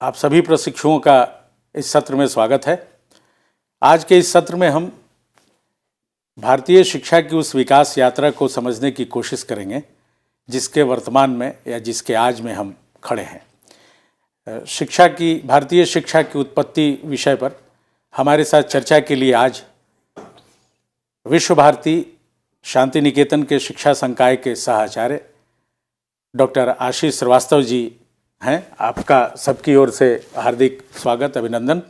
आप सभी प्रशिक्षुओं का इस सत्र में स्वागत है। आज के इस सत्र में हम भारतीय शिक्षा की उस विकास यात्रा को समझने की कोशिश करेंगे जिसके वर्तमान में या जिसके आज में हम खड़े हैं। भारतीय शिक्षा की उत्पत्ति विषय पर हमारे साथ चर्चा के लिए आज विश्व भारती शांति निकेतन के शिक्षा संकाय के सहाचार्य डॉक्टर आशीष श्रीवास्तव जी हैं। आपका सबकी ओर से हार्दिक स्वागत, अभिनंदन।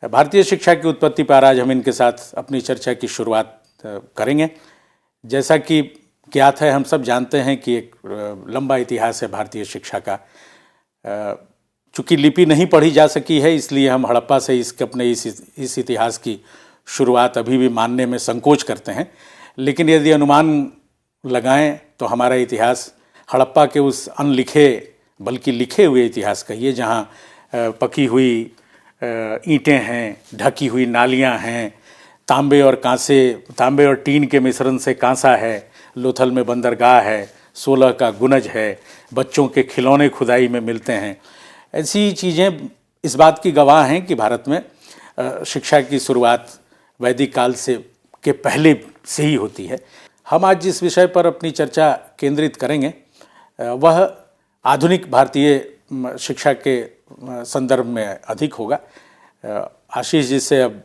भारतीय शिक्षा की उत्पत्ति पर आज हम इनके साथ अपनी चर्चा की शुरुआत करेंगे। जैसा कि ज्ञात है, हम सब जानते हैं कि एक लंबा इतिहास है भारतीय शिक्षा का। चूँकि लिपि नहीं पढ़ी जा सकी है, इसलिए हम हड़प्पा से अपने इस इतिहास की शुरुआत अभी भी मानने में संकोच करते हैं। लेकिन यदि अनुमान लगाएं तो हमारा इतिहास हड़प्पा के उस अनलिखे बल्कि लिखे हुए इतिहास कहिए, जहाँ पकी हुई ईंटें हैं, ढकी हुई नालियाँ हैं, तांबे और टीन के मिश्रण से कांसा है, लोथल में बंदरगाह है, 16 का गुनज है, बच्चों के खिलौने खुदाई में मिलते हैं। ऐसी चीज़ें इस बात की गवाह हैं कि भारत में शिक्षा की शुरुआत वैदिक काल के पहले से ही होती है। हम आज जिस विषय पर अपनी चर्चा केंद्रित करेंगे वह आधुनिक भारतीय शिक्षा के संदर्भ में अधिक होगा। आशीष जी से अब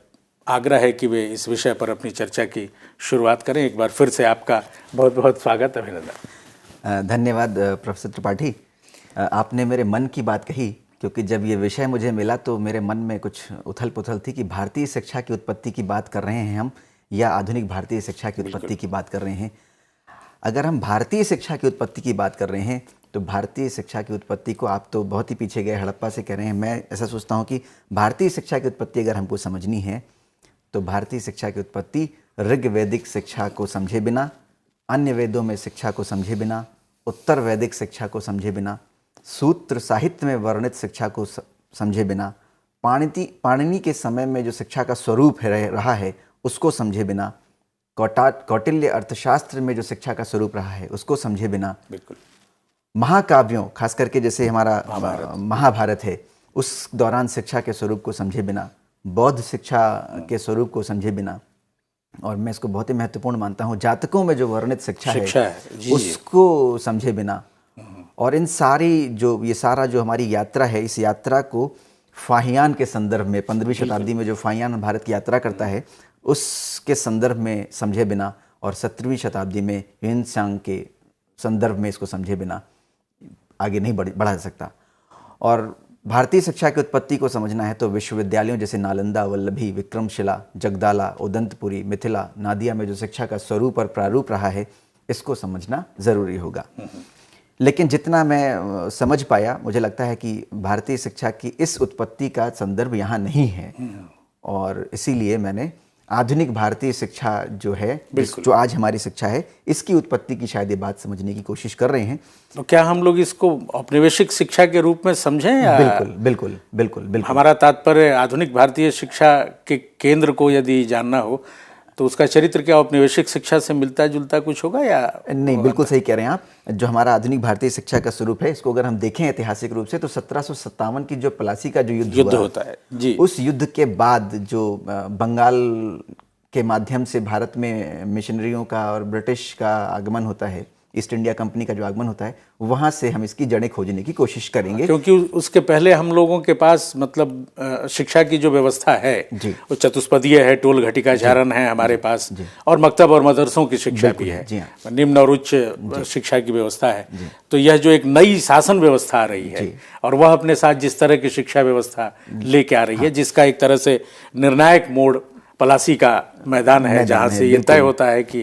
आग्रह है कि वे इस विषय पर अपनी चर्चा की शुरुआत करें। एक बार फिर से आपका बहुत बहुत स्वागत, अभिनंदन। धन्यवाद प्रोफेसर त्रिपाठी। आपने मेरे मन की बात कही, क्योंकि जब ये विषय मुझे मिला तो मेरे मन में कुछ उथल पुथल थी कि भारतीय शिक्षा की उत्पत्ति की बात कर रहे हैं हम या आधुनिक भारतीय शिक्षा की उत्पत्ति की बात कर रहे हैं। अगर हम भारतीय शिक्षा की उत्पत्ति की बात कर रहे हैं तो भारतीय शिक्षा की उत्पत्ति को आप तो बहुत ही पीछे गए, हड़प्पा से कह रहे हैं। मैं ऐसा सोचता हूँ कि भारतीय शिक्षा की उत्पत्ति अगर हमको समझनी है तो भारतीय शिक्षा की उत्पत्ति ऋग वैदिक शिक्षा को समझे बिना, अन्य वेदों में शिक्षा को समझे बिना, उत्तर वैदिक शिक्षा को समझे बिना, सूत्र साहित्य में वर्णित शिक्षा को समझे बिना, पाणिनि के समय में जो शिक्षा का स्वरूप रहा है उसको समझे बिना, कौटिल्य अर्थशास्त्र में जो शिक्षा का स्वरूप रहा है उसको समझे बिना, बिल्कुल महाकाव्यों खास करके जैसे हमारा महाभारत है उस दौरान शिक्षा के स्वरूप को समझे बिना, बौद्ध शिक्षा के स्वरूप को समझे बिना, और मैं इसको बहुत ही महत्वपूर्ण मानता हूँ, जातकों में जो वर्णित शिक्षा है उसको समझे बिना, और इन ये सारा जो हमारी यात्रा है, इस यात्रा को फाहियान के संदर्भ में 15वीं शताब्दी में जो फाहियान भारत की यात्रा करता है उसके संदर्भ में समझे बिना, और 17वीं शताब्दी में ह्वेनत्सांग के संदर्भ में इसको समझे बिना आगे नहीं बढ़ा जा सकता। और भारतीय शिक्षा की उत्पत्ति को समझना है तो विश्वविद्यालयों जैसे नालंदा, वल्लभी, विक्रमशिला, जगदाला, उदंतपुरी, मिथिला, नादिया में जो शिक्षा का स्वरूप और प्रारूप रहा है इसको समझना ज़रूरी होगा। लेकिन जितना मैं समझ पाया, मुझे लगता है कि भारतीय शिक्षा की इस उत्पत्ति का संदर्भ यहाँ नहीं है, और इसीलिए मैंने आधुनिक भारतीय शिक्षा जो है, जो आज हमारी शिक्षा है, इसकी उत्पत्ति की शायद ये बात समझने की कोशिश कर रहे हैं। तो क्या हम लोग इसको औपनिवेशिक शिक्षा के रूप में समझें या? बिल्कुल। हमारा तात्पर्य आधुनिक भारतीय शिक्षा के केंद्र को यदि जानना हो तो उसका चरित्र क्या औपनिवेशिक शिक्षा से मिलता जुलता कुछ होगा या नहीं? बिल्कुल सही कह रहे हैं आप। जो हमारा आधुनिक भारतीय शिक्षा का स्वरूप है, इसको अगर हम देखें ऐतिहासिक रूप से तो 1757 की जो प्लासी का जो युद्ध होता है जी, उस युद्ध के बाद जो बंगाल के माध्यम से भारत में मिशनरियों का और ब्रिटिश का आगमन होता है, ईस्ट इंडिया कंपनी का जो आगमन होता है, वहाँ से हम इसकी जड़ें खोजने की कोशिश करेंगे। क्योंकि उसके पहले हम लोगों के पास मतलब शिक्षा की जो व्यवस्था है वो चतुष्पदीय है, टोल घटिकाचारण है हमारे पास, और मकतब और मदरसों की शिक्षा भी है, निम्न और उच्च शिक्षा की व्यवस्था है। तो यह जो एक नई शासन व्यवस्था आ रही है और वह अपने साथ जिस तरह की शिक्षा व्यवस्था लेके आ रही है, जिसका एक तरह से निर्णायक मोड़ पलासी का मैदान है, जहाँ से ये तय होता है कि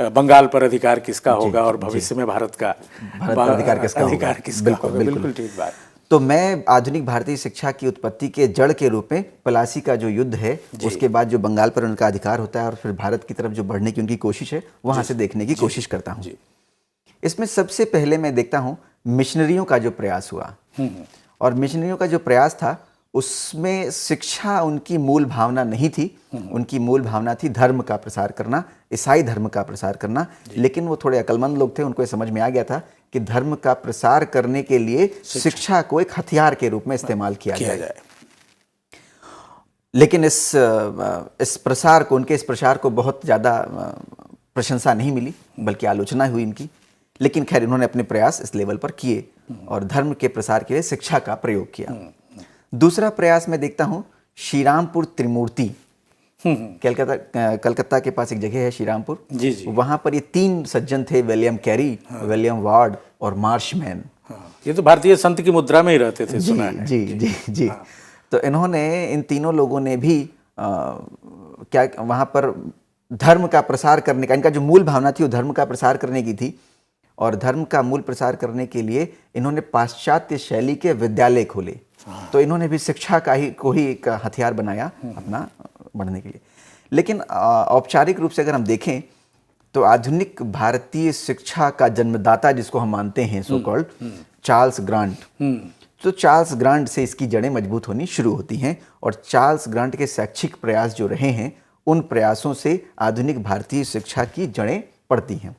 बंगाल पर अधिकार किसका होगा और भविष्य में भारत पर अधिकार किसका होगा। बिल्कुल ठीक बात। तो मैं आधुनिक भारतीय शिक्षा की उत्पत्ति के जड़ के रूप में पलासी का जो युद्ध है, उसके बाद जो बंगाल पर उनका अधिकार होता है और फिर भारत की तरफ जो बढ़ने की उनकी कोशिश है, वहाँ से देखने की कोशिश करता हूँ। इसमें सबसे पहले मैं देखता हूँ मिशनरियों का जो प्रयास हुआ, और मिशनरियों का जो प्रयास था उसमें शिक्षा उनकी मूल भावना नहीं थी। उनकी मूल भावना थी धर्म का प्रसार करना, ईसाई धर्म का प्रसार करना। लेकिन वो थोड़े अक्लमंद लोग थे, उनको ये समझ में आ गया था कि धर्म का प्रसार करने के लिए शिक्षा को एक हथियार के रूप में इस्तेमाल किया जाए। लेकिन इस प्रसार को, उनके इस प्रसार को बहुत ज़्यादा प्रशंसा नहीं मिली, बल्कि आलोचना हुई इनकी। लेकिन खैर, इन्होंने अपने प्रयास इस लेवल पर किए और धर्म के प्रसार के लिए शिक्षा का प्रयोग किया। दूसरा प्रयास मैं देखता हूँ श्रीरामपुर त्रिमूर्ति, कलकत्ता के पास एक जगह है श्रीरामपुर, जी जी। वहाँ पर ये 3 सज्जन थे, विलियम कैरी, विलियम वार्ड और मार्शमैन। ये तो भारतीय संत की मुद्रा में ही रहते थे, सुना है। जी जी जी। तो इन्होंने, इन तीनों लोगों ने भी क्या वहाँ पर धर्म का प्रसार करने का, इनका जो मूल भावना थी वो धर्म का प्रसार करने की थी। और धर्म का मूल प्रसार करने के लिए इन्होंने पाश्चात्य शैली के विद्यालय खोले। तो इन्होंने भी शिक्षा को ही एक हथियार बनाया अपना बढ़ने के लिए। लेकिन औपचारिक रूप से अगर हम देखें तो आधुनिक भारतीय शिक्षा का जन्मदाता जिसको हम मानते हैं, सो कॉल्ड चार्ल्स ग्रांट, तो चार्ल्स ग्रांट से इसकी जड़ें मजबूत होनी शुरू होती हैं। और चार्ल्स ग्रांट के शैक्षिक प्रयास जो रहे हैं, उन प्रयासों से आधुनिक भारतीय शिक्षा की जड़ें पड़ती हैं।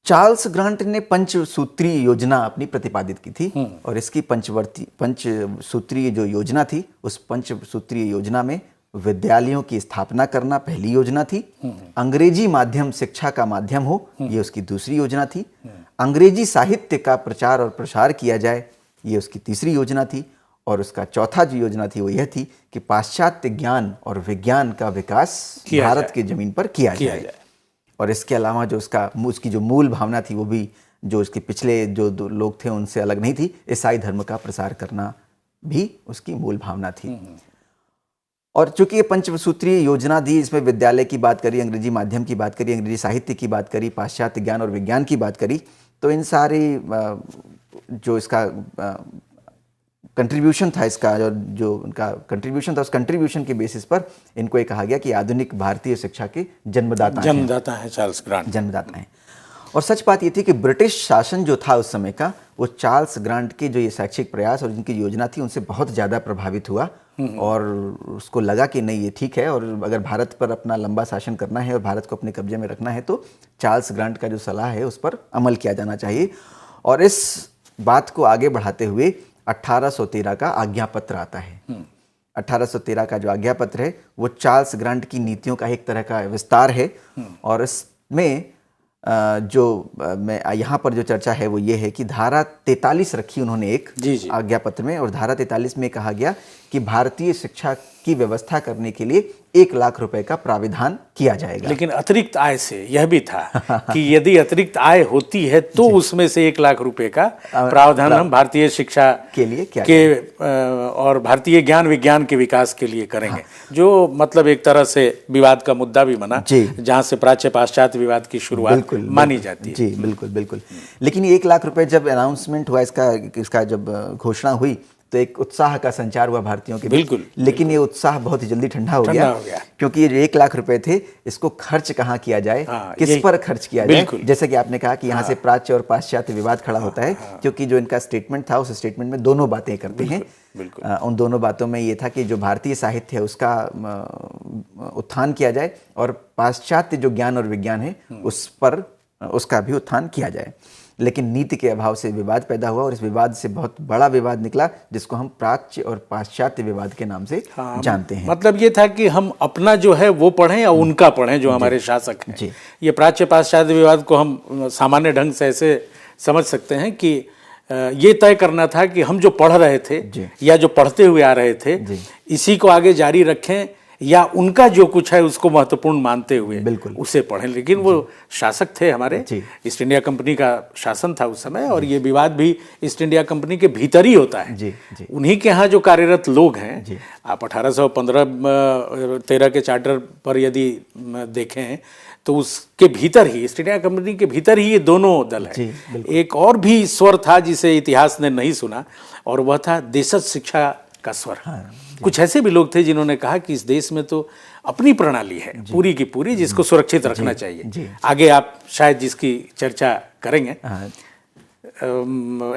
चार्ल्स ग्रांट ने पंचसूत्रीय योजना अपनी प्रतिपादित की थी और इसकी पंचसूत्रीय जो योजना थी, उस पंचसूत्रीय योजना में विद्यालयों की स्थापना करना पहली योजना थी, अंग्रेजी माध्यम शिक्षा का माध्यम हो, ये उसकी दूसरी योजना थी, अंग्रेजी साहित्य का प्रचार और प्रसार किया जाए, ये उसकी तीसरी योजना थी, और उसका चौथा जो योजना थी वो यह थी कि पाश्चात्य ज्ञान और विज्ञान का विकास भारत की जमीन पर किया जाए। और इसके अलावा जो उसकी जो मूल भावना थी, वो भी जो उसके पिछले जो लोग थे उनसे अलग नहीं थी, ईसाई धर्म का प्रसार करना भी उसकी मूल भावना थी। और चूंकि ये पंचसूत्रीय योजना दी, इसमें विद्यालय की बात करी, अंग्रेजी माध्यम की बात करी, अंग्रेजी साहित्य की बात करी, पाश्चात्य ज्ञान और विज्ञान की बात करी, तो इन सारी जो इसका कंट्रीब्यूशन था, इसका जो उनका कंट्रीब्यूशन था, उस कंट्रीब्यूशन के बेसिस पर इनको ये कहा गया कि आधुनिक भारतीय शिक्षा के जन्मदाता हैं चार्ल्स ग्रांट, जन्मदाता हैं। और सच बात ये थी कि ब्रिटिश शासन जो था उस समय का, वो चार्ल्स ग्रांट के जो ये शैक्षिक प्रयास और जिनकी योजना थी उनसे बहुत ज़्यादा प्रभावित हुआ और उसको लगा कि नहीं, ये ठीक है, और अगर भारत पर अपना लंबा शासन करना है और भारत को अपने कब्जे में रखना है तो चार्ल्स ग्रांट का जो सलाह है उस पर अमल किया जाना चाहिए। और इस बात को आगे बढ़ाते हुए 1813 का आज्ञा पत्र आता है। 1813 का जो आज्ञा पत्र है वो चार्ल्स ग्रांट की नीतियों का एक तरह का विस्तार है। और इसमें जो मैं यहाँ पर जो चर्चा है वो ये है कि धारा 43 रखी उन्होंने एक आज्ञा पत्र में, और धारा 43 में कहा गया कि भारतीय शिक्षा की व्यवस्था करने के लिए 1 लाख रुपए का प्राविधान किया जाएगा। लेकिन अतिरिक्त आय से यह भी था कि यदि अतिरिक्त आय होती है तो उसमें से 1 लाख रुपए का प्रावधान हम भारतीय शिक्षा के लिए और भारतीय ज्ञान विज्ञान के विकास के लिए करेंगे। जो मतलब एक तरह से विवाद का मुद्दा भी बना, जहां से प्राच्य पाश्चात्य विवाद की शुरुआत मानी जाती है। जी बिल्कुल बिल्कुल। लेकिन 1 लाख रुपए जब अनाउंसमेंट हुआ, इसका जब घोषणा हुई, तो एक उत्साह का संचार हुआ भारतीयों के बिल्कुल। लेकिन ये उत्साह बहुत ही जल्दी ठंडा हो गया क्योंकि ये 1 लाख रुपए थे, इसको खर्च कहाँ किया जाए, किस पर खर्च किया जाए। जैसे कि आपने कहा कि यहाँ से प्राच्य और पाश्चात्य विवाद खड़ा होता है, क्योंकि जो इनका स्टेटमेंट था उस स्टेटमेंट में दोनों बातें करते हैं। उन दोनों बातों में ये था कि जो भारतीय साहित्य है उसका उत्थान किया जाए और पाश्चात्य जो ज्ञान और विज्ञान है उस पर उसका भी उत्थान किया जाए। लेकिन नीति के अभाव से विवाद पैदा हुआ और इस विवाद से बहुत बड़ा विवाद निकला जिसको हम प्राच्य और पाश्चात्य विवाद के नाम से जानते हैं। मतलब ये था कि हम अपना जो है वो पढ़ें या उनका पढ़ें जो हमारे शासक हैं। ये प्राच्य पाश्चात्य विवाद को हम सामान्य ढंग से ऐसे समझ सकते हैं कि ये तय करना था कि हम जो पढ़ रहे थे या जो पढ़ते हुए आ रहे थे इसी को आगे जारी रखें या उनका जो कुछ है उसको महत्वपूर्ण मानते हुए उसे पढ़ें। लेकिन वो शासक थे हमारे, ईस्ट इंडिया कंपनी का शासन था उस समय, और ये विवाद भी ईस्ट इंडिया कंपनी के भीतर ही होता है। उन्हीं के यहाँ जो कार्यरत लोग हैं, आप 1815-13 के चार्टर पर यदि देखें तो उसके भीतर ही, ईस्ट इंडिया कंपनी के भीतर ही ये दोनों दल है। एक और भी स्वर था जिसे इतिहास ने नहीं सुना, और वह था देशज शिक्षा का स्वर। कुछ ऐसे भी लोग थे जिन्होंने कहा कि इस देश में तो अपनी प्रणाली है पूरी की पूरी, जिसको सुरक्षित रखना चाहिए। आगे आप शायद जिसकी चर्चा करेंगे,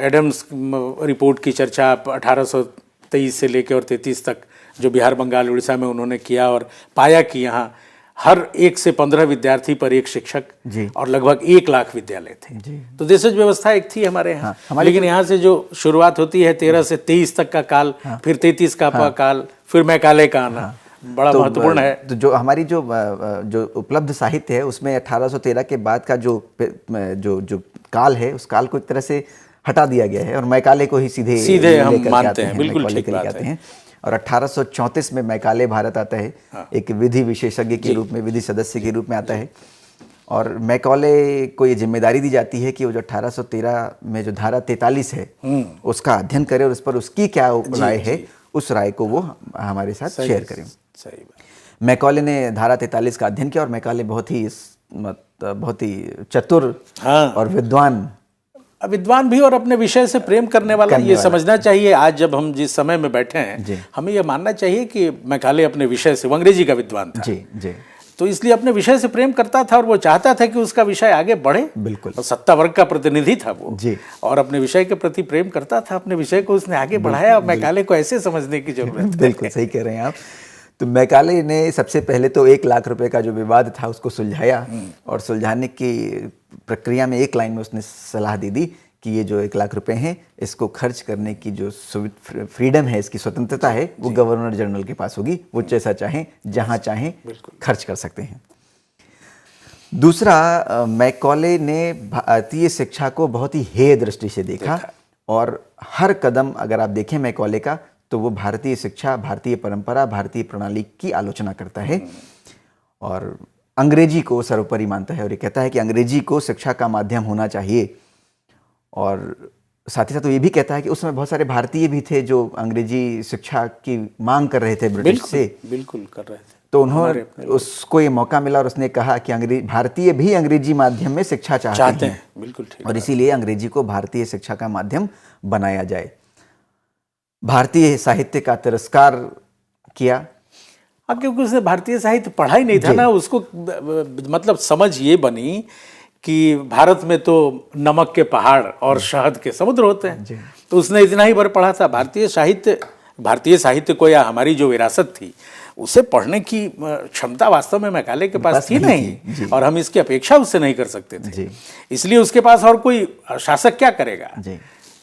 एडम्स रिपोर्ट की चर्चा 1823 से लेकर और 33 तक जो बिहार बंगाल उड़ीसा में उन्होंने किया और पाया कि यहाँ हर 1 से 15 विद्यार्थी पर एक शिक्षक जी। और लगभग 1 लाख विद्यालय थे जी। तो देशज व्यवस्था एक थी हमारे यहाँ। हमारी लेकिन यहाँ से जो शुरुआत होती है 13 से 23 तक का काल, फिर 33 का काल, फिर मैकाले का आना बड़ा महत्वपूर्ण है। तो जो हमारी जो उपलब्ध साहित्य है उसमें 1813 के बाद का जो काल है, उस काल को एक तरह से हटा दिया गया है और मैकाले को ही सीधे हम मानते हैं। बिल्कुल ठीक बात है। और 1834 में मैकाले भारत आता है, एक विधि विशेषज्ञ के रूप में, विधि सदस्य के रूप में आता है। और मैकाले को ये जिम्मेदारी दी जाती है कि वो जो 1813 में जो धारा 43 है उसका अध्ययन करे और उस पर उसकी क्या राय है, उस राय को वो हमारे साथ शेयर करें। सही बात। मैकाले ने धारा 43 का अध्ययन किया और मैकाले बहुत ही चतुर और विद्वान भी और अपने विषय से प्रेम करने वाला। ये समझना चाहिए, आज जब हम जिस समय में बैठे हैं हमें ये मानना चाहिए कि मैकाले अपने विषय से, वो अंग्रेजी का विद्वान था जी, तो इसलिए अपने विषय से प्रेम करता था और वो चाहता था कि उसका विषय आगे बढ़े। बिल्कुल। और सत्ता वर्ग का प्रतिनिधि था वो जी। और अपने विषय के प्रति प्रेम करता था, अपने विषय को उसने आगे बढ़ाया। और मैकाले को ऐसे समझने की जरूरत है। बिल्कुल सही कह रहे हैं आप। तो मैकाले ने सबसे पहले तो 1 लाख रुपए का जो विवाद था उसको सुलझाया और सुलझाने की प्रक्रिया में एक लाइन में उसने सलाह दे दी कि ये जो 1 लाख रुपए हैं इसको खर्च करने की जो फ्रीडम है, इसकी स्वतंत्रता है, वो गवर्नर जनरल के पास होगी। वो जैसा चाहें, जहां चाहें खर्च कर सकते हैं। दूसरा, मैकाले ने भारतीय शिक्षा को बहुत ही हेय दृष्टि से देखा और हर कदम अगर आप देखें मैकाले का तो वो भारतीय शिक्षा, भारतीय परंपरा, भारतीय प्रणाली की आलोचना करता है और अंग्रेजी को सर्वोपरि मानता है और ये कहता है कि अंग्रेजी को शिक्षा का माध्यम होना चाहिए। और साथ ही साथ वो ये भी कहता है कि उसमें बहुत सारे भारतीय भी थे जो अंग्रेजी शिक्षा की मांग कर रहे थे ब्रिटिश से। बिल्कुल कर रहे थे। तो उन्होंने उसको ये मौका मिला और उसने कहा कि भारतीय भी अंग्रेजी माध्यम में शिक्षा चाहते हैं। बिल्कुल ठीक। और इसीलिए अंग्रेजी को भारतीय शिक्षा का माध्यम बनाया जाए। भारतीय साहित्य का तिरस्कार किया क्योंकि उसने भारतीय साहित्य पढ़ा ही नहीं था ना। उसको मतलब समझ ये बनी कि भारत में तो नमक के पहाड़ और शहद के समुद्र होते हैं, तो उसने इतना ही भर पढ़ा था। भारतीय साहित्य को या हमारी जो विरासत थी उसे पढ़ने की क्षमता वास्तव में मैकाले के पास थी नहीं और हम इसकी अपेक्षा उससे नहीं कर सकते थे। इसलिए उसके पास और कोई शासक क्या करेगा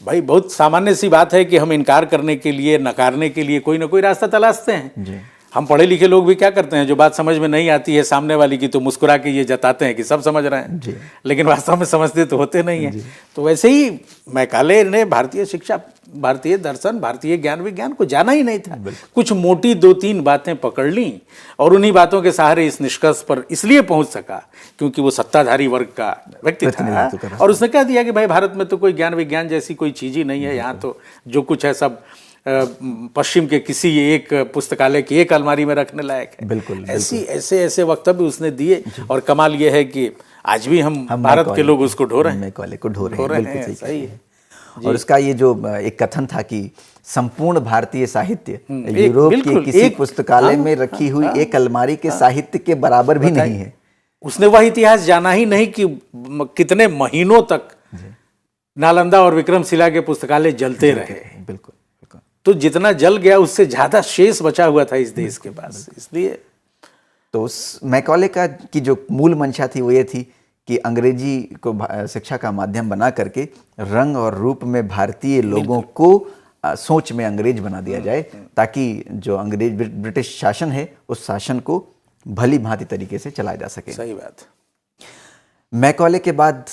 भाई। बहुत सामान्य सी बात है कि हम इनकार करने के लिए, नकारने के लिए कोई ना कोई रास्ता तलाशते हैं। हम पढ़े लिखे लोग भी क्या करते हैं, जो बात समझ में नहीं आती है सामने वाली की तो मुस्कुरा के ये जताते हैं कि सब समझ रहे हैं, लेकिन वास्तव में समझते तो होते नहीं हैं। तो वैसे ही मैकाले ने भारतीय शिक्षा, भारतीय दर्शन, भारतीय ज्ञान विज्ञान को जाना ही नहीं था। कुछ मोटी 2-3 बातें पकड़ ली और उन्हीं बातों के सहारे इस निष्कर्ष पर इसलिए पहुंच सका क्योंकि वो सत्ताधारी वर्ग का व्यक्ति था और उसने कह दिया कि भाई भारत में तो कोई ज्ञान विज्ञान जैसी कोई चीज ही नहीं है। यहाँ तो जो कुछ है सब पश्चिम के किसी एक पुस्तकालय की एक अलमारी में रखने लायक है। बिल्कुल। ऐसे वक्तव्य उसने दिए और कमाल ये है कि आज भी हम भारत के लोग उसको ढो रहे हैं, मैकाले को ढो रहे हैं। सही है। और उसका ये जो एक कथन था कि संपूर्ण भारतीय साहित्य यूरोप के किसी पुस्तकालय में रखी हुई एक अलमारी के साहित्य के बराबर भी नहीं है। उसने वह इतिहास जाना ही नहीं कि कितने महीनों तक नालंदा और विक्रमशिला के पुस्तकालय जलते रहे। बिल्कुल। तो जितना जल गया उससे ज्यादा शेष बचा हुआ था इस देश के पास। इसलिए तो उस मैकाले का की जो मूल मंशा थी वो ये थी कि अंग्रेजी को शिक्षा का माध्यम बना करके रंग और रूप में भारतीय लोगों को सोच में अंग्रेज बना दिया जाए ताकि जो ब्रिटिश शासन है उस शासन को भली भांति तरीके से चलाया जा सके। सही बात। मैकाले के बाद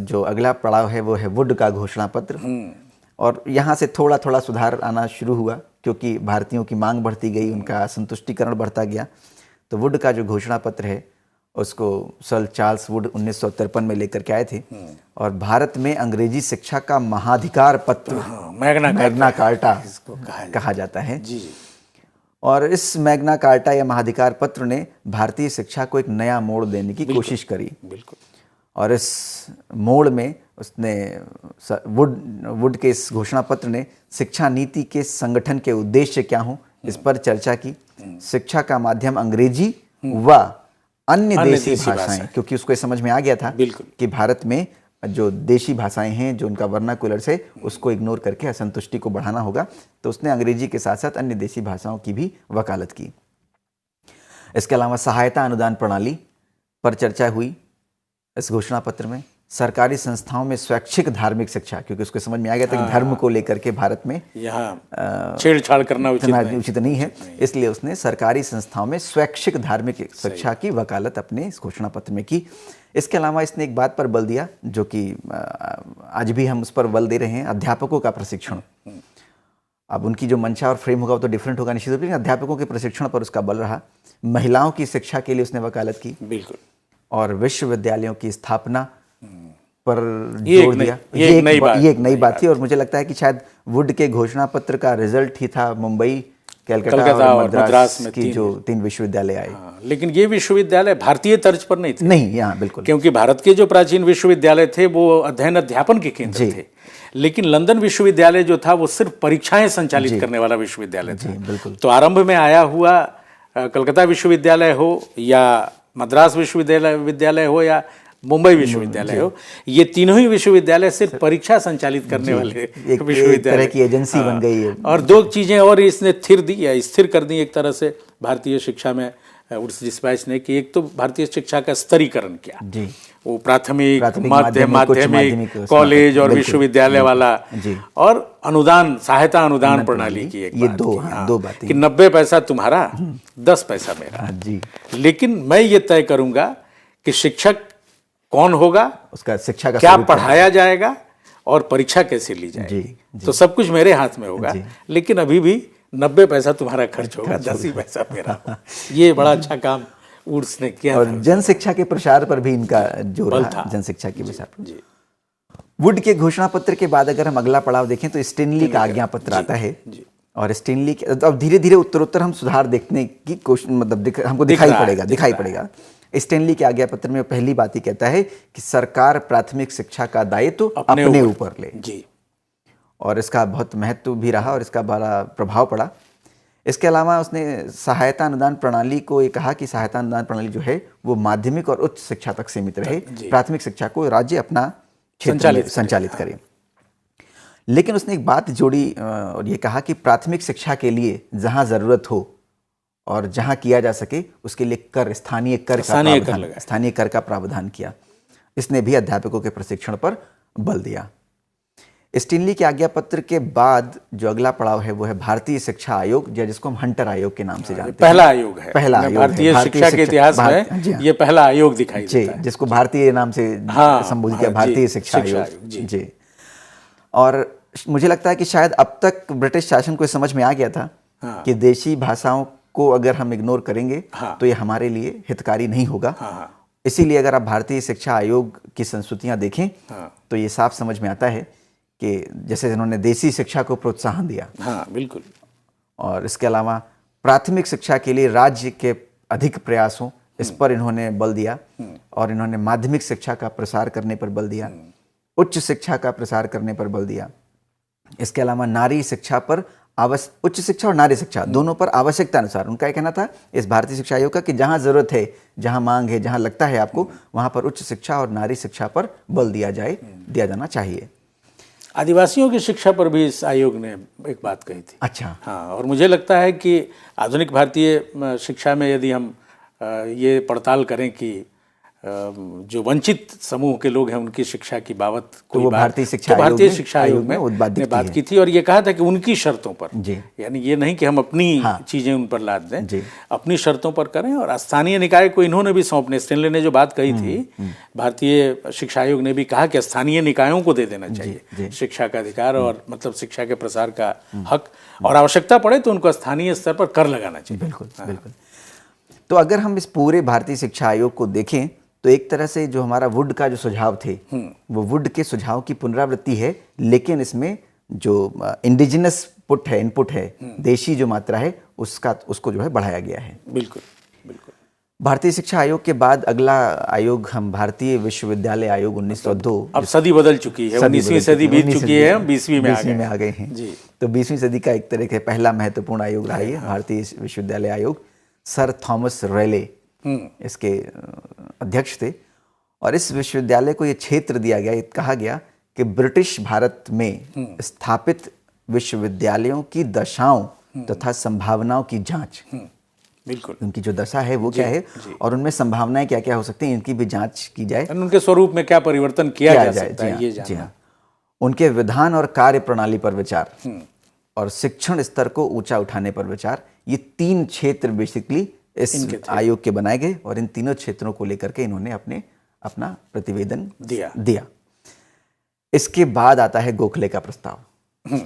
जो अगला पड़ाव है वो है वुड का घोषणा पत्र और यहाँ से थोड़ा थोड़ा सुधार आना शुरू हुआ क्योंकि भारतीयों की मांग बढ़ती गई, उनका संतुष्टिकरण बढ़ता गया। तो वुड का जो घोषणा पत्र है उसको सर चार्ल्स वुड 1953 में लेकर के आए थे और भारत में अंग्रेजी शिक्षा का महाधिकार पत्र मैग्ना कार्टा कहा जाता है। और इस मैग्ना कार्टा या महाधिकार पत्र ने भारतीय शिक्षा को एक नया मोड़ देने की कोशिश करी। और इस मोड़ में उसने वुड के इस घोषणा पत्र ने शिक्षा नीति के संगठन के उद्देश्य क्या हों इस पर चर्चा की। शिक्षा का माध्यम अंग्रेजी व अन्य देशी भाषाएं, क्योंकि उसको समझ में आ गया था कि भारत में जो देशी भाषाएं हैं, जो उनका वर्नाकुलर है, उसको इग्नोर करके असंतुष्टि को बढ़ाना होगा। तो उसने अंग्रेजी के साथ साथ अन्य देशी भाषाओं की भी वकालत की। इसके अलावा सहायता अनुदान प्रणाली पर चर्चा हुई इस घोषणा पत्र में। सरकारी संस्थाओं में स्वैच्छिक धार्मिक शिक्षा, क्योंकि उसको समझ में आ गया था कि धर्म को लेकर के भारत में यहाँ छेड़छाड़ करना उचित नहीं है, इसलिए उसने सरकारी संस्थाओं में स्वैच्छिक धार्मिक शिक्षा की वकालत अपने इस घोषणा पत्र में की। इसके अलावा इसने एक बात पर बल दिया जो कि आज भी हम उस पर बल दे रहे हैं, अध्यापकों का प्रशिक्षण। अब उनकी जो मंशा और फ्रेम होगा वो तो डिफरेंट होगा निश्चित रूप से, लेकिन अध्यापकों के प्रशिक्षण पर उसका बल रहा। महिलाओं की शिक्षा के लिए उसने वकालत की, बिल्कुल, और विश्वविद्यालयों की स्थापना पर जोर दिया। ये एक नई बात थी, और मुझे लगता है कि शायद वुड के घोषणा पत्र का रिजल्ट ही था मुंबई, कलकत्ता और मद्रास में की जो 3 विश्वविद्यालय आए। लेकिन ये विश्वविद्यालय भारतीय तर्ज पर नहीं थे। नहीं, यहाँ बिल्कुल, क्योंकि भारत के जो प्राचीन विश्वविद्यालय थे वो अध्ययन अध्यापन के केंद्र थे, लेकिन लंदन विश्वविद्यालय जो था वो सिर्फ परीक्षाएं संचालित करने वाला विश्वविद्यालय था। बिल्कुल। तो आरंभ में आया हुआ कलकत्ता विश्वविद्यालय हो या मद्रास विश्वविद्यालय हो या मुंबई विश्वविद्यालय हो, ये तीनों ही विश्वविद्यालय सिर्फ परीक्षा संचालित करने वाले विश्वविद्यालय की एजेंसी बन गई है। और 2 चीजें और इसने स्थिर कर दी एक तरह से भारतीय शिक्षा में उस डिस्पैच ने, कि एक तो भारतीय शिक्षा का स्तरीकरण किया जी, वो प्राथमिक माध्यमिक कॉलेज और विश्वविद्यालय वाला, और अनुदान सहायता अनुदान प्रणाली की एक बात, दो बातें कि 90 पैसा तुम्हारा 10 पैसा मेरा जी। लेकिन मैं ये तय करूंगा कि शिक्षक कौन होगा, उसका शिक्षा का क्या पढ़ाया जाएगा और परीक्षा कैसे ली जाएगी, तो सब कुछ मेरे हाथ में होगा, लेकिन अभी भी 90 पैसा तुम्हारा खर्च होगा, 10 ही पैसा मेरा। ये बड़ा अच्छा काम वुड्स ने किया। और जन शिक्षा के प्रसार पर भी इनका जोर रहा, जन शिक्षा के प्रसार पर। वुड के घोषणा पत्र के बाद अगर हम अगला पड़ाव देखें तो स्टेनली का आज्ञा पत्र आता है, और स्टेनली के अब धीरे धीरे उत्तरोत्तर हम सुधार देखने की कोशिश, मतलब हमको दिखाई पड़ेगा। स्टेनली के आज्ञा पत्र में पहली बात ही कहता है कि सरकार प्राथमिक शिक्षा का दायित्व अपने ऊपर ले जी, और इसका बहुत महत्व भी रहा और इसका बड़ा प्रभाव पड़ा। इसके अलावा उसने सहायता अनुदान प्रणाली को ये कहा कि सहायता अनुदान प्रणाली जो है वो माध्यमिक और उच्च शिक्षा तक सीमित रहे, प्राथमिक शिक्षा को राज्य अपना क्षेत्र संचालित करे। लेकिन उसने एक बात जोड़ी और ये कहा कि प्राथमिक शिक्षा के लिए जहां जरूरत हो और जहां किया जा सके उसके लिए स्थानीय कर का प्रावधान किया। इसने भी अध्यापकों के प्रशिक्षण पर बल दिया। स्टेनली के आज्ञा पत्र के बाद जो अगला पड़ाव है वो है भारतीय शिक्षा आयोग, जिसको हम हंटर आयोग के नाम से जानते हैं। पहला आयोग है, भारतीय शिक्षा के इतिहास में ये पहला आयोग दिखाई देता है, जिसको भारतीय नाम से संबोधित किया, भारतीय शिक्षा आयोग जी। और मुझे लगता है कि शायद अब तक ब्रिटिश शासन को समझ में आ गया था कि देशी भाषाओं को अगर हम इग्नोर करेंगे तो ये हमारे लिए हितकारी नहीं होगा। इसीलिए अगर आप भारतीय शिक्षा आयोग की संस्तुतियां देखें तो ये साफ समझ में आता है कि जैसे इन्होंने देसी शिक्षा को प्रोत्साहन दिया, बिल्कुल, और इसके अलावा प्राथमिक शिक्षा के लिए राज्य के अधिक प्रयास हों इस पर इन्होंने बल दिया, और इन्होंने माध्यमिक शिक्षा का प्रसार करने पर बल दिया, उच्च शिक्षा का प्रसार करने पर बल दिया। इसके अलावा नारी शिक्षा पर उच्च शिक्षा और नारी शिक्षा दोनों पर आवश्यकता अनुसार, उनका ये कहना था इस भारतीय शिक्षा आयोग का कि जहां जरूरत है, जहां मांग है, जहां लगता है आपको, वहां पर उच्च शिक्षा और नारी शिक्षा पर बल दिया जाना चाहिए। आदिवासियों की शिक्षा पर भी इस आयोग ने एक बात कही थी। अच्छा, हाँ, और मुझे लगता है कि आधुनिक भारतीय शिक्षा में यदि हम ये पड़ताल करें कि जो वंचित समूह के लोग हैं उनकी शिक्षा की बाबत कोई भारतीय शिक्षा आयोग में बात की थी, और ये कहा था कि उनकी शर्तों पर, यानी ये नहीं कि हम अपनी चीजें उन पर लाद दें, अपनी शर्तों पर करें। और स्थानीय निकाय को इन्होंने भी सौंपने, स्टेनली ने जो बात कही थी, भारतीय शिक्षा आयोग ने भी कहा कि स्थानीय निकायों को दे देना चाहिए शिक्षा का अधिकार, और मतलब शिक्षा के प्रसार का हक, और आवश्यकता पड़े तो उनको स्थानीय स्तर पर कर लगाना चाहिए। बिल्कुल। तो अगर हम इस पूरे भारतीय शिक्षा आयोग को देखें तो एक तरह से जो हमारा वुड का जो सुझाव थे वो वुड के सुझाव की पुनरावृत्ति है, लेकिन इसमें जो इंडिजिनस इनपुट है, देशी जो मात्रा है उसको जो है बढ़ाया गया है। बिल्कुल। भारतीय शिक्षा आयोग के बाद अगला आयोग हम भारतीय विश्वविद्यालय आयोग 1902। अब सदी बदल चुकी है, 19वीं सदी बीत चुकी है, हम 20वीं में आ गए हैं जी। तो 20वीं सदी का एक तरह का पहला महत्वपूर्ण आयोग रहा है भारतीय विश्वविद्यालय आयोग। सर थॉमस रेले इसके अध्यक्ष थे, और इस विश्वविद्यालय को ये क्षेत्र दिया गया, ये कहा गया कि ब्रिटिश भारत में स्थापित विश्वविद्यालयों की दशाओं तथा संभावनाओं की जांच बिल्कुल। उनकी जो दशा है वो क्या है और उनमें संभावनाएं क्या क्या हो सकती हैं, इनकी भी जांच की जाए, उनके स्वरूप में क्या परिवर्तन किया जा सकता है, ये जी जानना। हाँ। उनके विधान और कार्य प्रणाली पर विचार और शिक्षण स्तर को ऊंचा उठाने पर विचार, ये 3 क्षेत्र बेसिकली इस आयोग के बनाए गए और इन तीनों क्षेत्रों को लेकर के इन्होंने अपना प्रतिवेदन दिया। इसके बाद आता है गोखले का प्रस्ताव।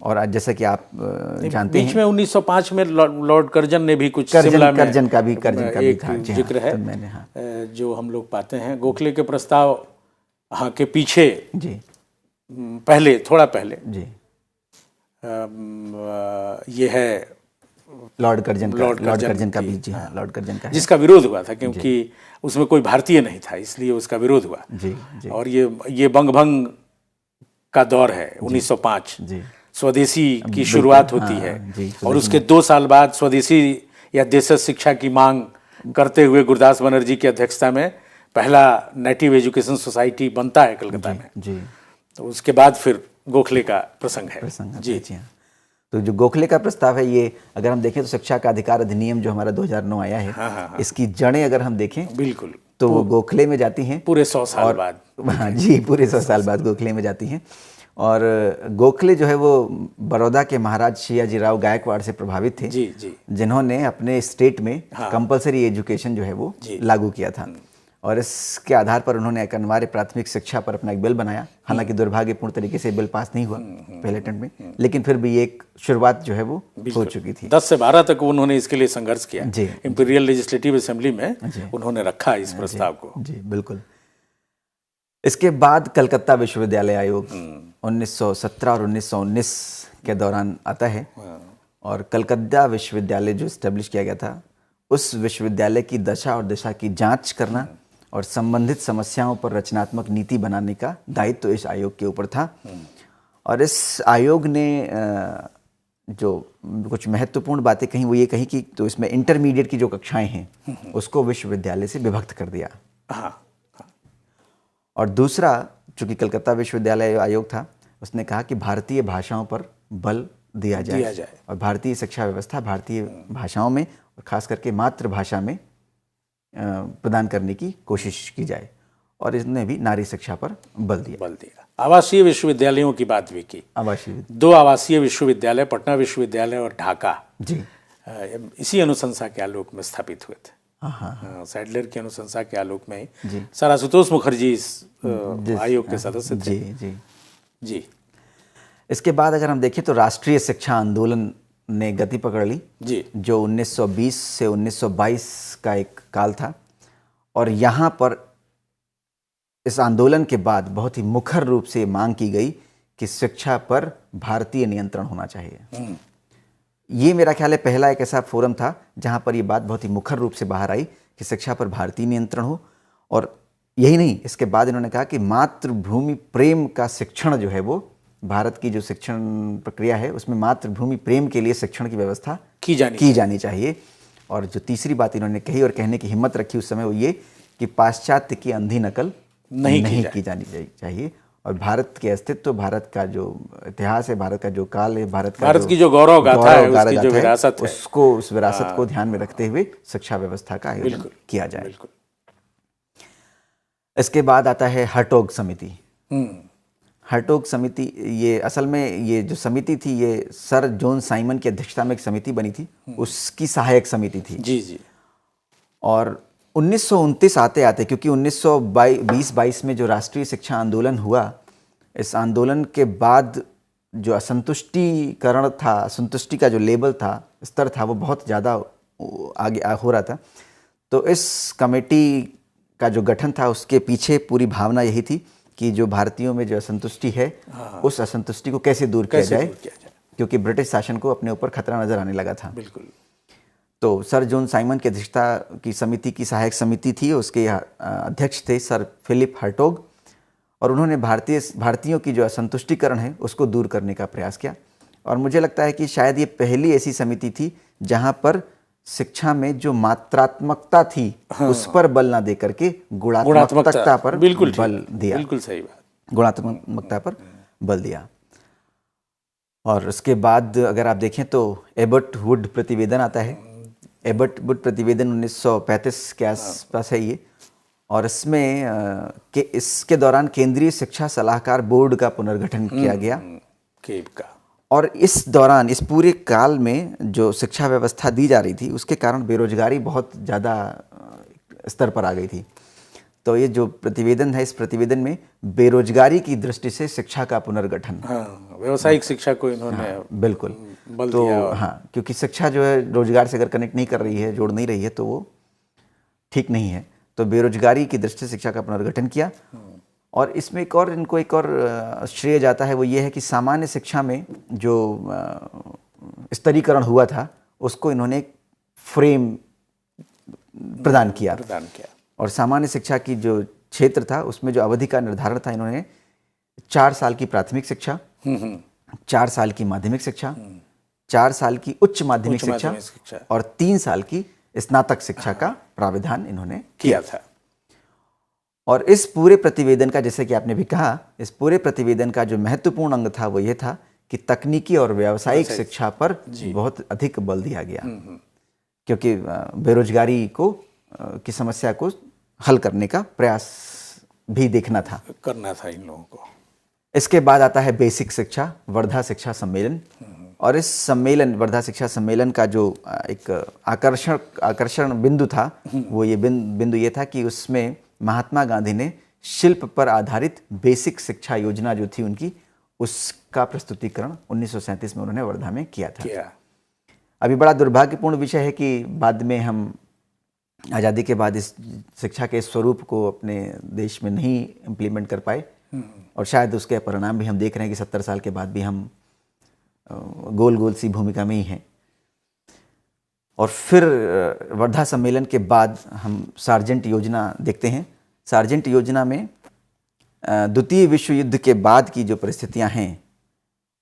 और आज जैसा कि आप जानते हैं, बीच में 1905 में लॉर्ड कर्जन ने भी कुछ कर्जन का भी था, जिक्र है, तो मैंने जो हम लोग पाते हैं। गोखले के प्रस्ताव के पीछे जी थोड़ा पहले जी ये है लॉर्ड कर्जन का भी, जी हाँ, लॉर्ड कर्जन का है, जिसका विरोध हुआ था क्योंकि उसमें कोई भारतीय नहीं था, इसलिए उसका विरोध हुआ। जी। और ये बंगभंग का दौर है 1905, स्वदेशी की शुरुआत होती है और उसके 2 साल बाद स्वदेशी या देशज शिक्षा की मांग करते हुए गुरदास बनर्जी की अध्यक्षता में पहला नेटिव एजुकेशन सोसाइटी बनता है कलकत्ता में जी। तो उसके बाद फिर गोखले का प्रसंग है जी। तो जो गोखले का प्रस्ताव है, ये अगर हम देखें तो शिक्षा का अधिकार अधिनियम जो हमारा 2009 आया है, हाँ। इसकी जड़ें अगर हम देखें बिल्कुल तो वो गोखले में जाती हैं, पूरे 100 साल बाद। हाँ जी, पूरे 100 साल बाद गोखले में जाती हैं। और गोखले जो है वो बड़ौदा के महाराज सियाजी राव गायकवाड़ से प्रभावित थे, जी। जिन्होंने अपने स्टेट में कंपलसरी एजुकेशन जो है वो लागू किया था। और इसके आधार पर उन्होंने एक अनिवार्य प्राथमिक शिक्षा पर अपना एक बिल बनाया। हालांकि दुर्भाग्यपूर्ण तरीके से बिल पास नहीं हुआ पहले अटेम्प्ट में, लेकिन फिर भी एक शुरुआत जो है वो हो चुकी थी। 10 से 12 तक उन्होंने इसके लिए संघर्ष किया। इंपीरियल लेजिस्लेटिव असेंबली में उन्होंने रखा इस प्रस्ताव को। जी बिल्कुल। इसके बाद कलकत्ता विश्वविद्यालय आयोग 1917 और 1919 के दौरान आता है और कलकत्ता विश्वविद्यालय जो स्टैब्लिश किया गया था, उस विश्वविद्यालय की दशा और दिशा की जांच करना और संबंधित समस्याओं पर रचनात्मक नीति बनाने का दायित्व तो इस आयोग के ऊपर था। और इस आयोग ने जो कुछ महत्वपूर्ण बातें कही वो ये कही कि तो इसमें इंटरमीडिएट की जो कक्षाएं हैं उसको विश्वविद्यालय से विभक्त कर दिया। और दूसरा, चूंकि कलकत्ता विश्वविद्यालय आयोग था, उसने कहा कि भारतीय भाषाओं पर बल दिया जाए और भारतीय शिक्षा व्यवस्था भारतीय भाषाओं में और खास करके मातृभाषा में प्रदान करने की कोशिश की जाए। और इसने भी नारी शिक्षा पर बल दिया। आवासीय विश्वविद्यालयों की बात भी की। 2 आवासीय विश्वविद्यालय, पटना विश्वविद्यालय और ढाका, जी, इसी अनुशंसा के आलोक में स्थापित हुए थे। सैडलर की अनुशंसा के आलोक में ही सर आशुतोष मुखर्जी इस आयोग के सदस्य थे। जी। इसके बाद अगर हम देखें तो राष्ट्रीय शिक्षा आंदोलन ने गति पकड़ ली जी, जो 1920 से 1922 का एक काल था। और यहाँ पर इस आंदोलन के बाद बहुत ही मुखर रूप से मांग की गई कि शिक्षा पर भारतीय नियंत्रण होना चाहिए। ये मेरा ख्याल है पहला एक ऐसा फोरम था जहाँ पर ये बात बहुत ही मुखर रूप से बाहर आई कि शिक्षा पर भारतीय नियंत्रण हो। और यही नहीं, इसके बाद इन्होंने कहा कि मातृभूमि प्रेम का शिक्षण जो है वो, भारत की जो शिक्षण प्रक्रिया है उसमें मातृभूमि प्रेम के लिए शिक्षण की व्यवस्था की जानी चाहिए। और जो तीसरी बात इन्होंने कही और कहने की हिम्मत रखी उस समय वो ये कि पाश्चात्य की अंधी नकल नहीं की जानी चाहिए। और भारत के अस्तित्व, भारत का जो इतिहास है, भारत का जो काल है, भारत की जो गौरव गाथा है, उसकी जो विरासत है, उसको, उस विरासत को ध्यान में रखते हुए शिक्षा व्यवस्था का आयोजन किया जाए। इसके बाद आता है हर्टोग समिति। हर्टोग समिति, ये असल में ये जो समिति थी ये सर जॉन साइमन की अध्यक्षता में एक समिति बनी थी, उसकी सहायक समिति थी। जी। और 1929 आते आते, क्योंकि 1920-22 में जो राष्ट्रीय शिक्षा आंदोलन हुआ, इस आंदोलन के बाद जो असंतुष्टिकरण था, असंतुष्टि का जो लेवल था, स्तर था, वो बहुत ज़्यादा आगे हो रहा था। तो इस कमेटी का जो गठन था उसके पीछे पूरी भावना यही थी कि जो भारतीयों में जो असंतुष्टि है उस असंतुष्टि को कैसे दूर किया जाए, क्योंकि ब्रिटिश शासन को अपने ऊपर खतरा नजर आने लगा था। बिल्कुल। तो सर जॉन साइमन की अध्यक्षता की समिति की सहायक समिति थी, उसके अध्यक्ष थे सर फिलिप हर्टोग। और उन्होंने भारतीयों की जो असंतुष्टिकरण है उसको दूर करने का प्रयास किया। और मुझे लगता है कि शायद ये पहली ऐसी समिति थी जहाँ पर शिक्षा में जो मात्रात्मकता थी उस पर बल ना दे करके गुणात्मकता पर बल दिया। बिल्कुल सही बात, गुणात्मकता पर बल दिया। और उसके बाद अगर आप देखें तो एबर्ट वुड प्रतिवेदन आता है एबट बुट प्रतिवेदन 1935 के आसपास है ये। और इसमें इसके दौरान केंद्रीय शिक्षा सलाहकार बोर्ड का पुनर्गठन किया गया। केब का। और इस दौरान, इस पूरे काल में जो शिक्षा व्यवस्था दी जा रही थी, उसके कारण बेरोजगारी बहुत ज़्यादा स्तर पर आ गई थी। तो ये जो प्रतिवेदन है, इस प्रतिवेदन में बेरोजगारी की दृष्टि से शिक्षा का पुनर्गठन, व्यावसायिक शिक्षा को इन्होंने बिल्कुल बल तो दिया। हाँ, क्योंकि शिक्षा जो है रोजगार से अगर कनेक्ट नहीं कर रही है, जोड़ नहीं रही है, तो वो ठीक नहीं है। तो बेरोजगारी की दृष्टि से शिक्षा का पुनर्गठन किया। और इसमें इनको एक और श्रेय जाता है, वो ये है कि सामान्य शिक्षा में जो स्तरीकरण हुआ था, उसको इन्होंने एक फ्रेम प्रदान किया। और सामान्य शिक्षा की जो क्षेत्र था, उसमें जो अवधि का निर्धारण था, इन्होंने 4 साल की प्राथमिक शिक्षा, 4 साल की माध्यमिक शिक्षा, 4 साल की उच्च माध्यमिक शिक्षा और 3 साल की स्नातक शिक्षा का प्राविधान इन्होंने किया था। और इस पूरे प्रतिवेदन का, जैसे कि आपने भी कहा, इस पूरे प्रतिवेदन का जो महत्वपूर्ण अंग था वो ये था कि तकनीकी और व्यावसायिक शिक्षा पर बहुत अधिक बल दिया गया, क्योंकि बेरोजगारी की समस्या को हल करने का प्रयास भी देखना था, करना था इन लोगों को। इसके बाद आता है बेसिक शिक्षा, वर्धा शिक्षा सम्मेलन। और इस सम्मेलन, वर्धा शिक्षा सम्मेलन का जो एक आकर्षण बिंदु था, वो ये बिंदु ये था कि उसमें महात्मा गांधी ने शिल्प पर आधारित बेसिक शिक्षा योजना जो थी उनकी, उसका प्रस्तुतिकरण 1937 में उन्होंने वर्धा में किया था। अभी बड़ा दुर्भाग्यपूर्ण विषय है कि बाद में हम आज़ादी के बाद इस शिक्षा के स्वरूप को अपने देश में नहीं इम्प्लीमेंट कर पाए, और शायद उसके परिणाम भी हम देख रहे हैं कि 70 साल के बाद भी हम गोल गोल सी भूमिका में ही हैं। और फिर वर्धा सम्मेलन के बाद हम सार्जेंट योजना देखते हैं। सार्जेंट योजना में द्वितीय विश्व युद्ध के बाद की जो परिस्थितियां हैं,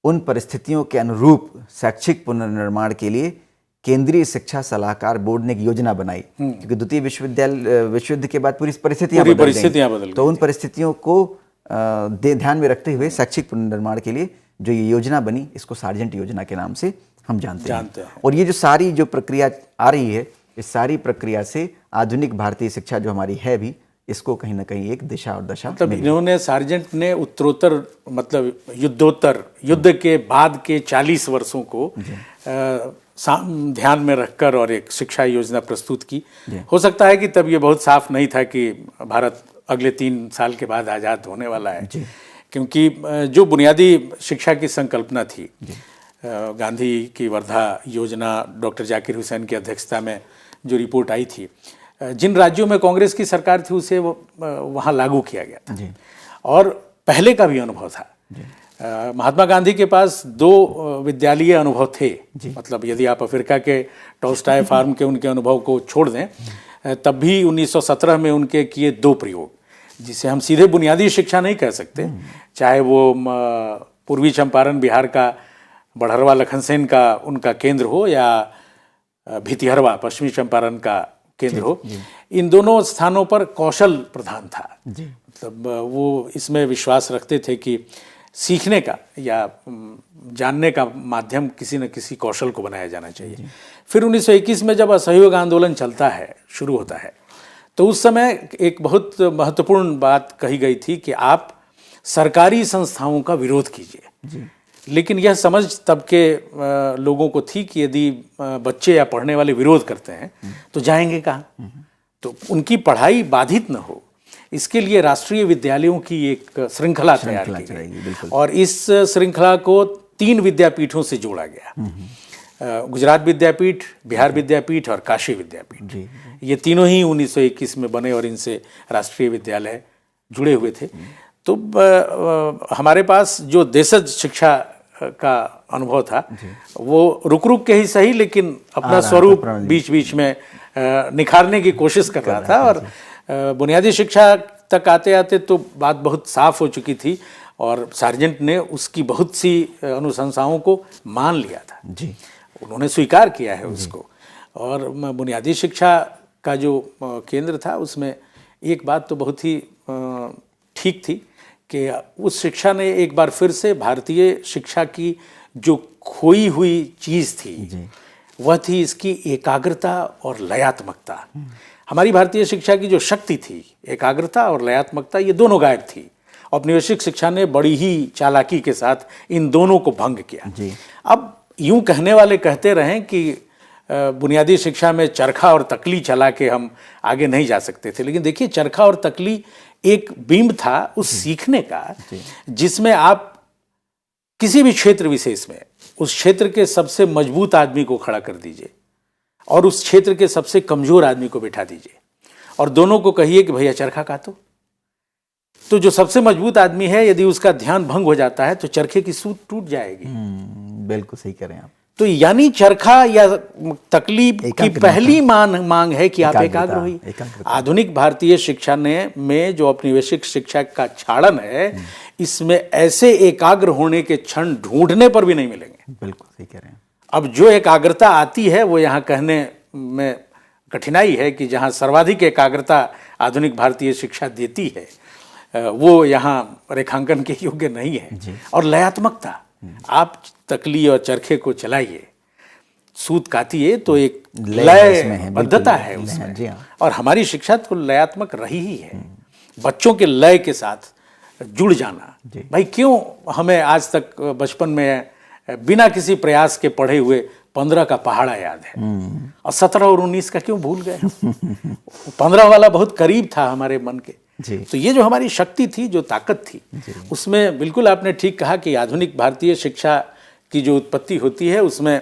उन परिस्थितियों के अनुरूप शैक्षिक पुनर्निर्माण के लिए केंद्रीय शिक्षा सलाहकार बोर्ड ने एक योजना बनाई, क्योंकि द्वितीय विश्व युद्ध के बाद पूरी परिस्थितियां बदल गई। तो उन परिस्थितियों को ध्यान में रखते हुए शैक्षिक पुनर्निर्माण के लिए जो ये योजना बनी, इसको सार्जेंट योजना के नाम से हम जानते हैं। और ये जो सारी जो प्रक्रिया आ रही है, इस सारी प्रक्रिया से आधुनिक भारतीय शिक्षा जो हमारी है भी, इसको कहीं ना कहीं एक दिशा और दशा मतलब इन्होंने, सार्जेंट ने उत्तरोत्तर, मतलब युद्धोत्तर, युद्ध के बाद के 40 वर्षों को ध्यान में रखकर और एक शिक्षा योजना प्रस्तुत की। हो सकता है कि तब ये बहुत साफ नहीं था कि भारत अगले 3 साल के बाद आज़ाद होने वाला है, क्योंकि जो बुनियादी शिक्षा की संकल्पना थी, गांधी की वर्धा योजना, डॉक्टर जाकिर हुसैन की अध्यक्षता में जो रिपोर्ट आई थी, जिन राज्यों में कांग्रेस की सरकार थी उसे वहाँ लागू किया गया था। और पहले का भी अनुभव था। महात्मा गांधी के पास 2 विद्यालयीय अनुभव थे। मतलब यदि आप अफ्रीका के टॉल्स्टॉय फार्म के उनके अनुभव को छोड़ दें, तब भी 1917 में उनके किए 2 प्रयोग, जिसे हम सीधे बुनियादी शिक्षा नहीं कह सकते, चाहे वो पूर्वी चंपारण बिहार का बड़हरवा लखनसेन का उनका केंद्र हो, या भितिहरवा पश्चिमी चंपारण का केंद्र हो। इन दोनों स्थानों पर कौशल प्रधान था। मतलब वो इसमें विश्वास रखते थे कि सीखने का या जानने का माध्यम किसी न किसी कौशल को बनाया जाना चाहिए। फिर 1921 में जब असहयोग आंदोलन चलता है, शुरू होता है, तो उस समय एक बहुत महत्वपूर्ण बात कही गई थी कि आप सरकारी संस्थाओं का विरोध कीजिए। लेकिन यह समझ तब के लोगों को थी कि यदि बच्चे या पढ़ने वाले विरोध करते हैं तो जाएंगे कहाँ, तो उनकी पढ़ाई बाधित न हो, इसके लिए राष्ट्रीय विद्यालयों की एक श्रृंखला तैयार की गई। और इस श्रृंखला को 3 विद्यापीठों से जोड़ा गया, गुजरात विद्यापीठ, बिहार विद्यापीठ और काशी विद्यापीठ। ये तीनों ही 1921 में बने और इनसे राष्ट्रीय विद्यालय जुड़े हुए थे। तो हमारे पास जो देशज शिक्षा का अनुभव था, वो रुक रुक के ही सही, लेकिन अपना स्वरूप बीच बीच में निखारने की कोशिश कर रहा था। और बुनियादी शिक्षा तक आते आते तो बात बहुत साफ हो चुकी थी, और सार्जेंट ने उसकी बहुत सी अनुशंसाओं को मान लिया था। उन्होंने स्वीकार किया है उसको। और बुनियादी शिक्षा का जो केंद्र था, उसमें एक बात तो बहुत ही ठीक थी कि उस शिक्षा ने एक बार फिर से भारतीय शिक्षा की जो खोई हुई चीज़ थी, वह थी इसकी एकाग्रता और लयात्मकता। हमारी भारतीय शिक्षा की जो शक्ति थी, एकाग्रता और लयात्मकता, ये दोनों गायब थी। औपनिवेशिक शिक्षा ने बड़ी ही चालाकी के साथ इन दोनों को भंग किया जी। अब यूं कहने वाले कहते रहें कि बुनियादी शिक्षा में चरखा और तकली चला के हम आगे नहीं जा सकते थे, लेकिन देखिए चरखा और तकली एक बीम था उस सीखने का, जिसमें आप किसी भी क्षेत्र विशेष में उस क्षेत्र के सबसे मजबूत आदमी को खड़ा कर दीजिए और उस क्षेत्र के सबसे कमजोर आदमी को बिठा दीजिए और दोनों को कहिए कि भैया चरखा काटो। तो जो सबसे मजबूत आदमी है, यदि उसका ध्यान भंग हो जाता है तो चरखे की सूत टूट जाएगी। बिल्कुल सही कह रहे हैं आप। तो यानी चरखा या तकलीफ की पहली मांग है कि आप एकाग्र होइए। आधुनिक भारतीय शिक्षा में जो औपनिवेशिक शिक्षा का क्षाड़न है, इसमें ऐसे एकाग्र होने के क्षण ढूंढने पर भी नहीं मिलेंगे। बिल्कुल सही कह रहे हैं। अब जो एकाग्रता आती है वो यहाँ कहने में कठिनाई है कि जहाँ सर्वाधिक एकाग्रता आधुनिक भारतीय शिक्षा देती है वो यहाँ रेखांकन के योग्य नहीं है। और लयात्मकता, आप तकली और चरखे को चलाइए, सूत कातिए तो एक लय बद्धता है उसमें। और हमारी शिक्षा तो लयात्मक रही ही है। बच्चों के लय के साथ जुड़ जाना, भाई क्यों हमें आज तक बचपन में बिना किसी प्रयास के पढ़े हुए 15 का पहाड़ा याद है और 17 और 19 का क्यों भूल गए? 15 वाला बहुत करीब था हमारे मन के। तो ये जो हमारी शक्ति थी, जो ताकत थी, उसमें बिल्कुल आपने ठीक कहा कि आधुनिक भारतीय शिक्षा की जो उत्पत्ति होती है उसमें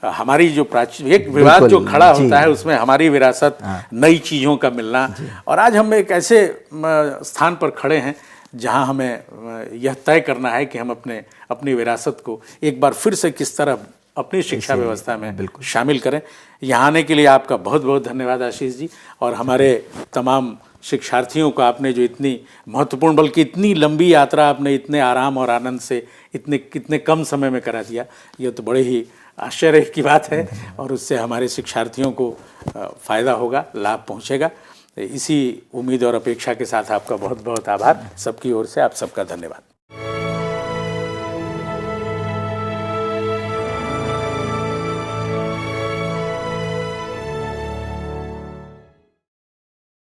हमारी जो प्राचीन एक विवाद जो खड़ा होता है उसमें हमारी विरासत, नई चीज़ों का मिलना। और आज हम एक ऐसे स्थान पर खड़े हैं जहां हमें यह तय करना है कि हम अपनी विरासत को एक बार फिर से किस तरह अपनी शिक्षा व्यवस्था में शामिल करें। यहाँ आने के लिए आपका बहुत बहुत धन्यवाद आशीष जी। और हमारे तमाम शिक्षार्थियों को आपने जो इतनी महत्वपूर्ण, बल्कि इतनी लंबी यात्रा आपने इतने आराम और आनंद से कितने कम समय में करा दिया, यह तो बड़े ही आश्चर्य की बात है और उससे हमारे शिक्षार्थियों को फ़ायदा होगा, लाभ पहुँचेगा। इसी उम्मीद और अपेक्षा के साथ आपका बहुत बहुत आभार। सबकी ओर से आप सबका धन्यवाद।